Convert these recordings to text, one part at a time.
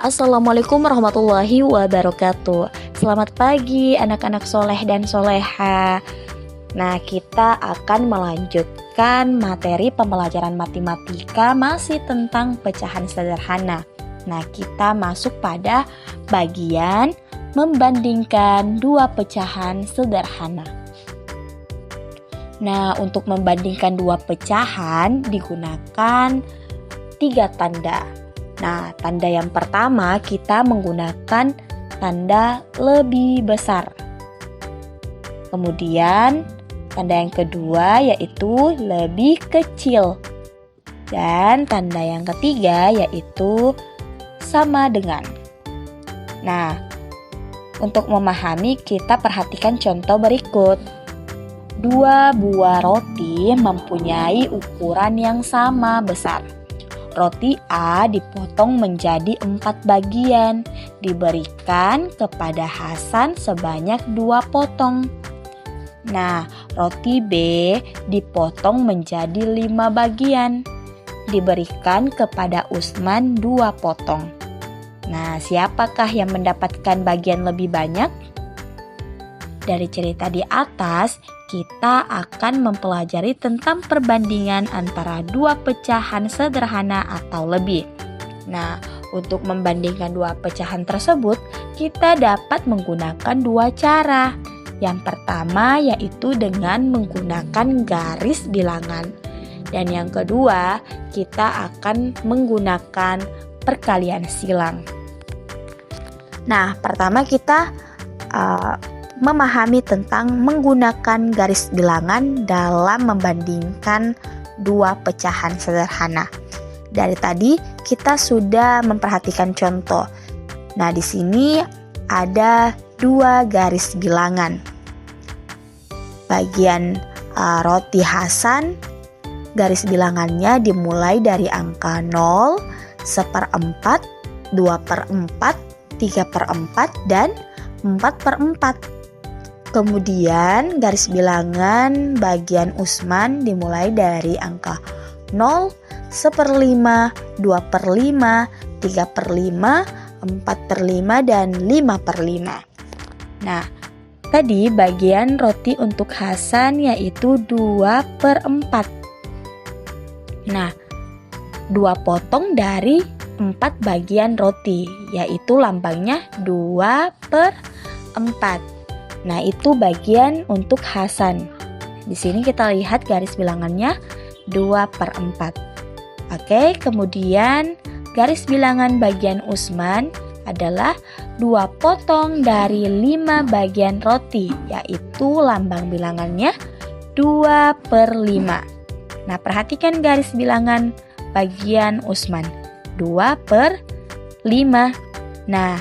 Assalamualaikum warahmatullahi wabarakatuh. Selamat pagi anak-anak soleh dan soleha. Nah, kita akan melanjutkan materi pembelajaran matematika masih tentang pecahan sederhana. Nah, kita masuk pada bagian membandingkan dua pecahan sederhana. Nah, untuk membandingkan dua pecahan digunakan 3 tanda. Nah, tanda yang pertama kita menggunakan tanda lebih besar. Kemudian, tanda yang kedua yaitu lebih kecil. Dan tanda yang ketiga yaitu sama dengan. Nah, untuk memahami kita perhatikan contoh berikut. 2 buah roti mempunyai ukuran yang sama besar. Roti A dipotong menjadi 4 bagian, diberikan kepada Hasan sebanyak 2 potong. Nah, roti B dipotong menjadi 5 bagian, diberikan kepada Usman 2 potong. Nah, siapakah yang mendapatkan bagian lebih banyak? Dari cerita di atas, kita akan mempelajari tentang perbandingan antara dua pecahan sederhana atau lebih. Nah, untuk membandingkan dua pecahan tersebut, kita dapat menggunakan 2 cara. Yang pertama yaitu dengan menggunakan garis bilangan. Dan yang kedua, kita akan menggunakan perkalian silang. Nah, pertama kita memahami tentang menggunakan garis bilangan dalam membandingkan dua pecahan sederhana. Dari tadi kita sudah memperhatikan contoh. Nah, di sini ada 2 garis bilangan. Bagian roti Hasan, garis bilangannya dimulai dari angka 0, 1/4, 2/4, 3/4, dan 4/4. Kemudian garis bilangan bagian Usman dimulai dari angka 0, 1/5, 2/5, 3/5, 4/5, dan 5/5. Nah, tadi bagian roti untuk Hasan yaitu 2/4. Nah, 2 potong dari 4 bagian roti, yaitu lambangnya 2/4. Nah, itu bagian untuk Hasan. Di sini kita lihat garis bilangannya 2/4. Oke, kemudian garis bilangan bagian Usman adalah 2 potong dari 5 bagian roti, yaitu lambang bilangannya 2/5. Nah, perhatikan garis bilangan bagian Usman 2/5. Nah,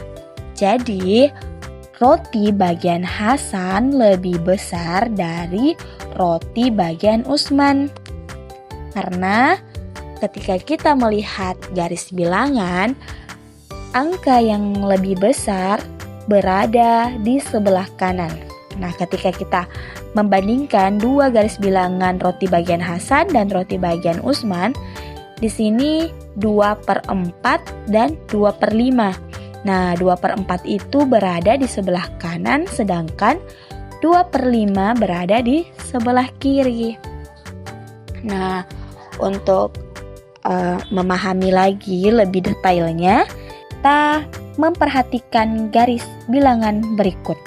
jadi roti bagian Hasan lebih besar dari roti bagian Usman. Karena ketika kita melihat garis bilangan, angka yang lebih besar berada di sebelah kanan. Nah, ketika kita membandingkan 2 garis bilangan roti bagian Hasan dan roti bagian Usman, di sini 2/4 dan 2/5. Nah, 2/4 itu berada di sebelah kanan, sedangkan 2/5 berada di sebelah kiri. Nah, untuk memahami lagi lebih detailnya, kita memperhatikan garis bilangan berikut.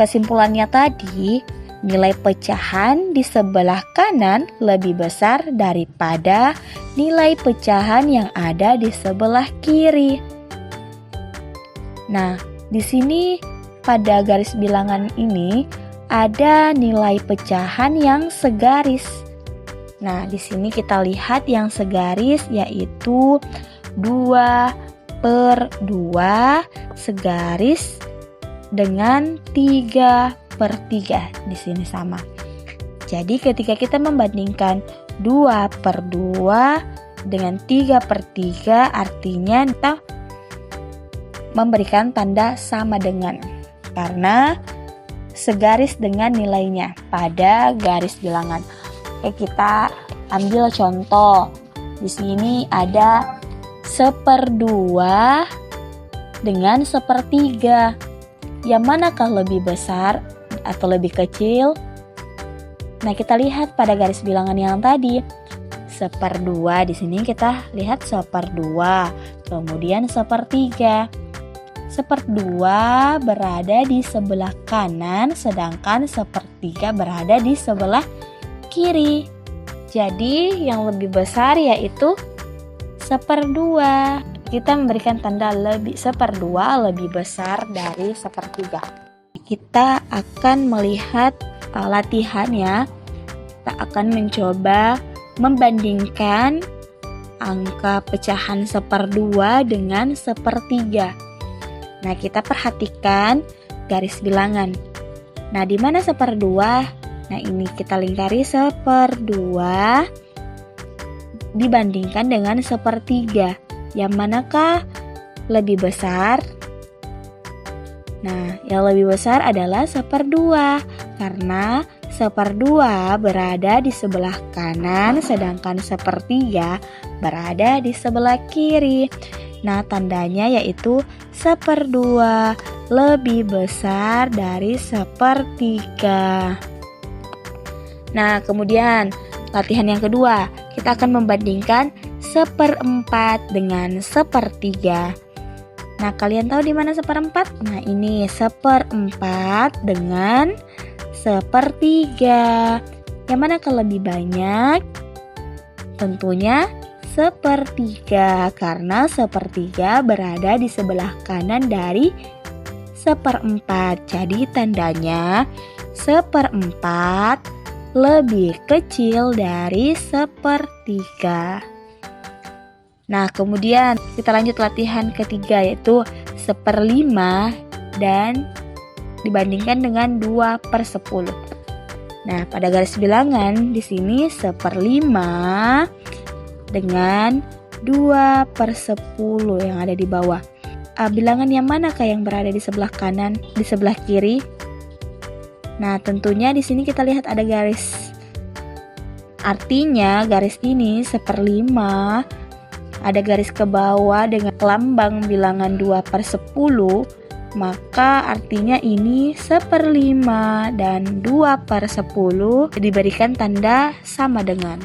Kesimpulannya tadi, nilai pecahan di sebelah kanan lebih besar daripada nilai pecahan yang ada di sebelah kiri. Nah, di sini pada garis bilangan ini ada nilai pecahan yang segaris. Nah, di sini kita lihat yang segaris yaitu 2/2 segaris dengan 3/3. Di sini sama. Jadi ketika kita membandingkan 2/2 dengan 3/3, artinya kita memberikan tanda sama dengan, karena segaris dengan nilainya pada garis bilangan. Oke, kita ambil contoh. Di sini ada 1/2 dengan 1/3. Yang manakah lebih besar atau lebih kecil? Nah, kita lihat pada garis bilangan yang tadi. 1/2 di sini kita lihat 1/2, kemudian 1/3. 1/2 berada di sebelah kanan, sedangkan 1/3 berada di sebelah kiri. Jadi yang lebih besar yaitu 1/2. Kita memberikan tanda 1/2 lebih besar dari 1/3. Kita akan melihat latihan ya. Kita akan mencoba membandingkan angka pecahan 1/2 dengan 1/3. Nah, kita perhatikan garis bilangan. Nah, di mana 1/2? Nah, ini kita lingkari 1/2 dibandingkan dengan 1/3. Yang manakah lebih besar? Nah, yang lebih besar adalah 1/2 karena 1/2 berada di sebelah kanan, sedangkan 1/3 berada di sebelah kiri. Nah, tandanya yaitu 1/2 lebih besar dari 1/3. Nah, kemudian latihan yang kedua, kita akan membandingkan 1/4 dengan 1/3. Nah, kalian tahu di mana 1/4? Nah, ini 1/4 dengan 1/3. Yang mana lebih banyak? Tentunya 1/3 karena 1/3 berada di sebelah kanan dari 1/4. Jadi tandanya 1/4 lebih kecil dari 1/3. Nah, kemudian kita lanjut latihan ketiga yaitu 1/5 dan dibandingkan dengan 2/10. Nah, pada garis bilangan di sini 1/5 dengan 2/10 yang ada di bawah. Bilangan yang manakah yang berada di sebelah kanan, di sebelah kiri? Nah, tentunya di sini kita lihat ada garis. Artinya garis ini 1/5, ada garis ke bawah dengan lambang bilangan 2/10, maka artinya ini 1/5 dan 2/10 diberikan tanda sama dengan.